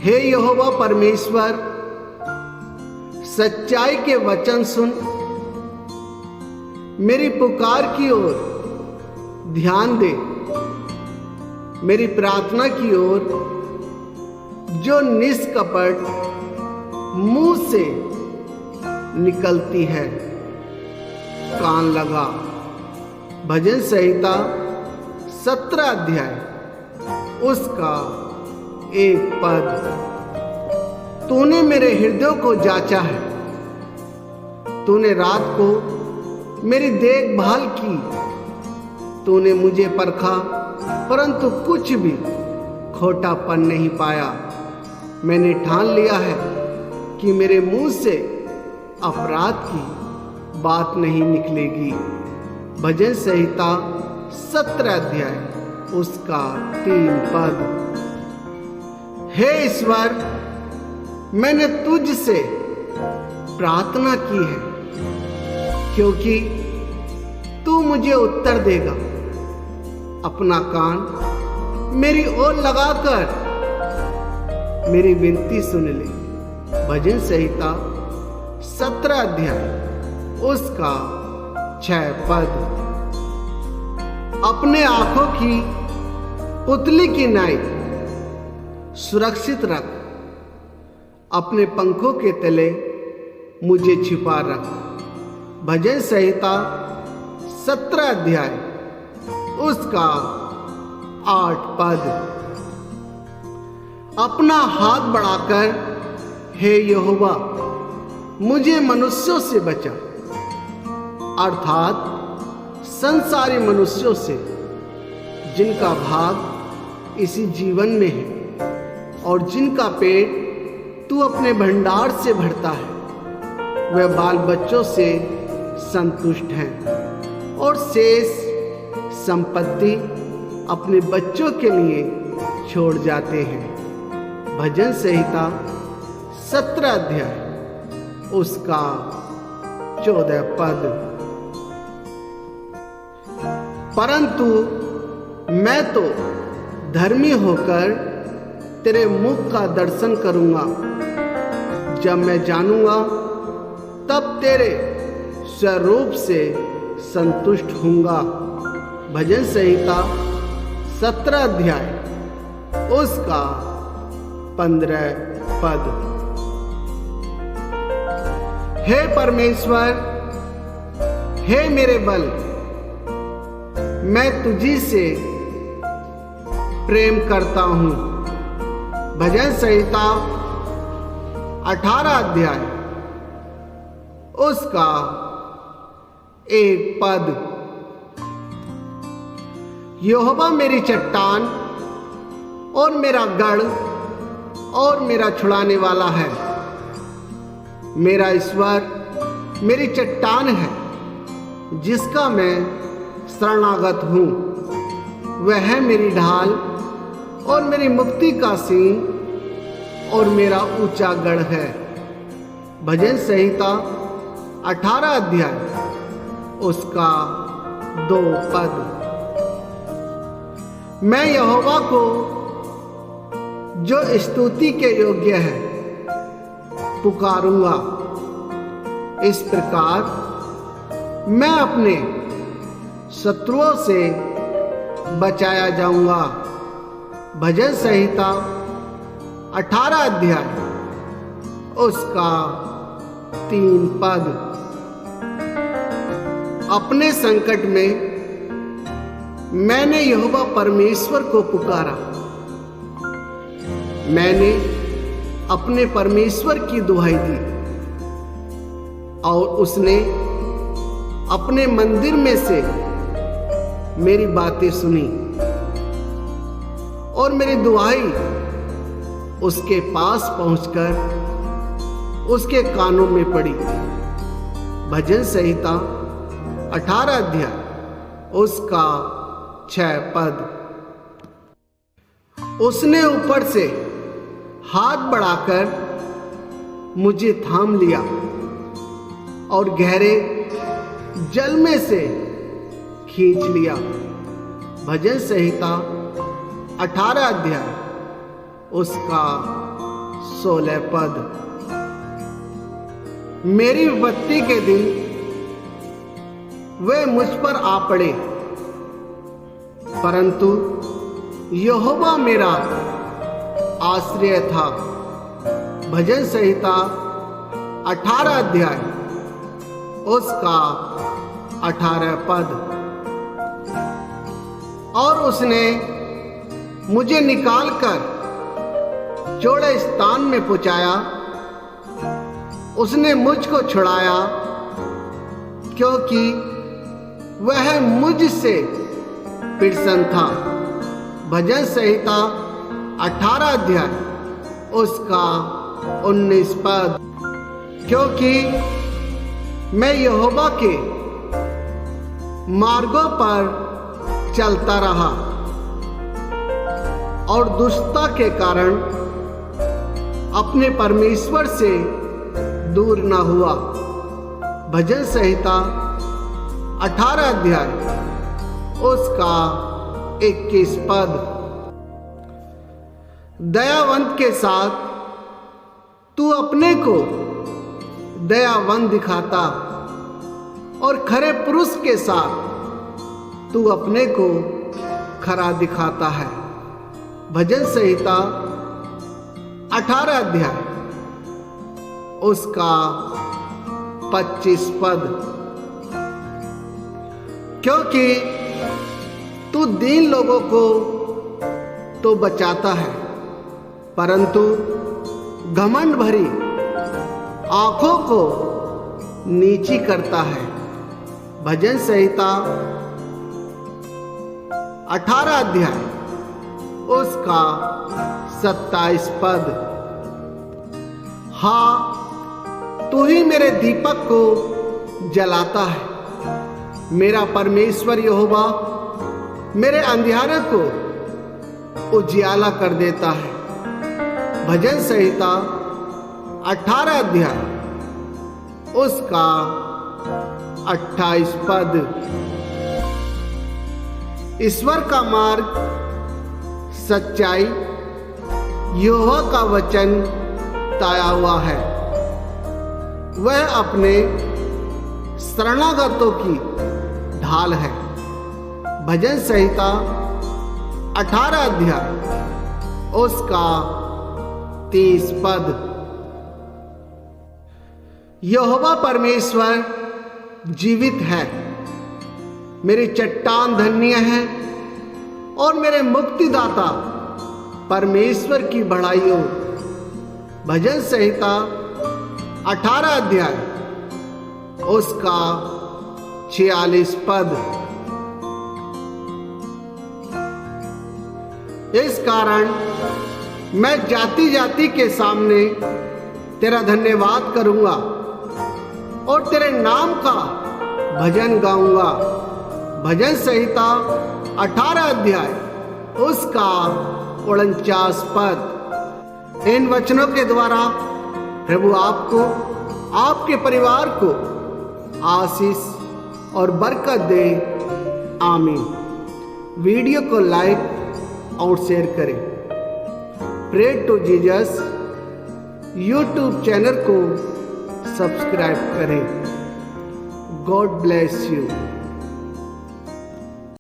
हे यहोवा परमेश्वर, सच्चाई के वचन सुन, मेरी पुकार की ओर ध्यान दे, मेरी प्रार्थना की ओर जो निष्कपट मुंह से निकलती है कान लगा। भजन संहिता 17 अध्याय उसका 1 पद। तूने मेरे हृदय को जांचा है, तूने रात को मेरी देखभाल की, तूने मुझे परखा परंतु कुछ भी खोटापन नहीं पाया। मैंने ठान लिया है कि मेरे मुंह से अपराध की बात नहीं निकलेगी। भजन संहिता 17 अध्याय उसका 3 पद। हे ईश्वर, मैंने तुझ से प्रार्थना की है, क्योंकि तू मुझे उत्तर देगा। अपना कान मेरी ओर लगाकर मेरी विनती सुन ले। भजन संहिता 17 अध्याय उसका 6 पद। अपने आंखों की पुतली की नाई सुरक्षित रख, अपने पंखों के तले मुझे छिपा रख। भजन संहिता 17 अध्याय उसका 8 पद। अपना हाथ बढ़ाकर हे यहोवा मुझे मनुष्यों से बचा, अर्थात संसारी मनुष्यों से जिनका भाग इसी जीवन में है और जिनका पेट तू अपने भंडार से भरता है। वे बाल बच्चों से संतुष्ट हैं और शेष संपत्ति अपने बच्चों के लिए छोड़ जाते हैं। भजन संहिता 17 अध्याय उसका 14 पद। परंतु मैं तो धर्मी होकर तेरे मुख का दर्शन करूंगा। जब मैं जानूंगा तब तेरे स्वरूप से संतुष्ट होऊंगा। भजन संहिता 17 अध्याय उसका 15 पद। हे परमेश्वर, हे मेरे बल, मैं तुझी से प्रेम करता हूं। भजन संहिता 18 अध्याय उसका 1 पद। यहोवा मेरी चट्टान और मेरा गढ़ और मेरा छुड़ाने वाला है। मेरा ईश्वर मेरी चट्टान है, जिसका मैं शरणागत हूँ। वह है मेरी ढाल और मेरी मुक्ति का सीन और मेरा ऊंचा गढ़ है। भजन संहिता 18 अध्याय उसका 2 पद। मैं यहोवा को जो स्तुति के योग्य है पुकारूंगा। इस प्रकार मैं अपने शत्रुओं से बचाया जाऊंगा। भजन संहिता 18 अध्याय उसका 3 पद। अपने संकट में मैंने यहोवा परमेश्वर को पुकारा। मैंने अपने परमेश्वर की दुहाई दी और उसने अपने मंदिर में से मेरी बातें सुनी और मेरी दुहाई उसके पास पहुंचकर उसके कानों में पड़ी। भजन संहिता 18 अध्याय उसका 6 पद। उसने ऊपर से हाथ बढ़ाकर मुझे थाम लिया और गहरे जल में से खींच लिया। भजन संहिता 18 अध्याय उसका 16 पद। मेरी विपत्ति के दिन वे मुझ पर आ पड़े, परंतु यहोवा मेरा आश्रय था। भजन संहिता 18 अध्याय उसका 18 पद। और उसने मुझे निकालकर चौड़े स्थान में पहुंचाया, उसने मुझको छुड़ाया, क्योंकि वह मुझसे प्रसन्न था। भजन संहिता 18 अध्याय उसका 19 पद। क्योंकि मैं यहोवा के मार्गों पर चलता रहा और दुष्टता के कारण अपने परमेश्वर से दूर न हुआ। भजन संहिता 18 अध्याय उसका 21 पद। दयावंत के साथ तू अपने को दयावंत दिखाता और खरे पुरुष के साथ तू अपने को खरा दिखाता है। भजन संहिता 18 अध्याय उसका 25 पद। क्योंकि तू दीन लोगों को तो बचाता है, परंतु घमंड भरी आंखों को नीची करता है। भजन संहिता 18 अध्याय उसका 27 पद। हाँ, तू ही मेरे दीपक को जलाता है। मेरा परमेश्वर यहोवा मेरे अंधियारे को उजियाला कर देता है। भजन संहिता 18 अध्याय उसका 28 पद। ईश्वर का मार्ग सच्चाई, यहोवा का वचन ताया हुआ है। वह अपने शरणागतों की ढाल है। भजन संहिता 18 अध्याय उसका 30 पद। यहोवा परमेश्वर जीवित है, मेरी चट्टान धन्य है और मेरे मुक्तिदाता परमेश्वर की बढ़ाई हो। भजन संहिता 18 अध्याय उसका 46 पद। इस कारण मैं जाति जाति के सामने तेरा धन्यवाद करूंगा और तेरे नाम का भजन गाऊंगा। भजन संहिता 18 अध्याय उसका 49 पद। इन वचनों के द्वारा प्रभु आपको, आपके परिवार को आशीष और बरकत दे। आमीन। वीडियो को लाइक और शेयर करें। Pray to Jesus YouTube channel को सब्सक्राइब करें। God bless you.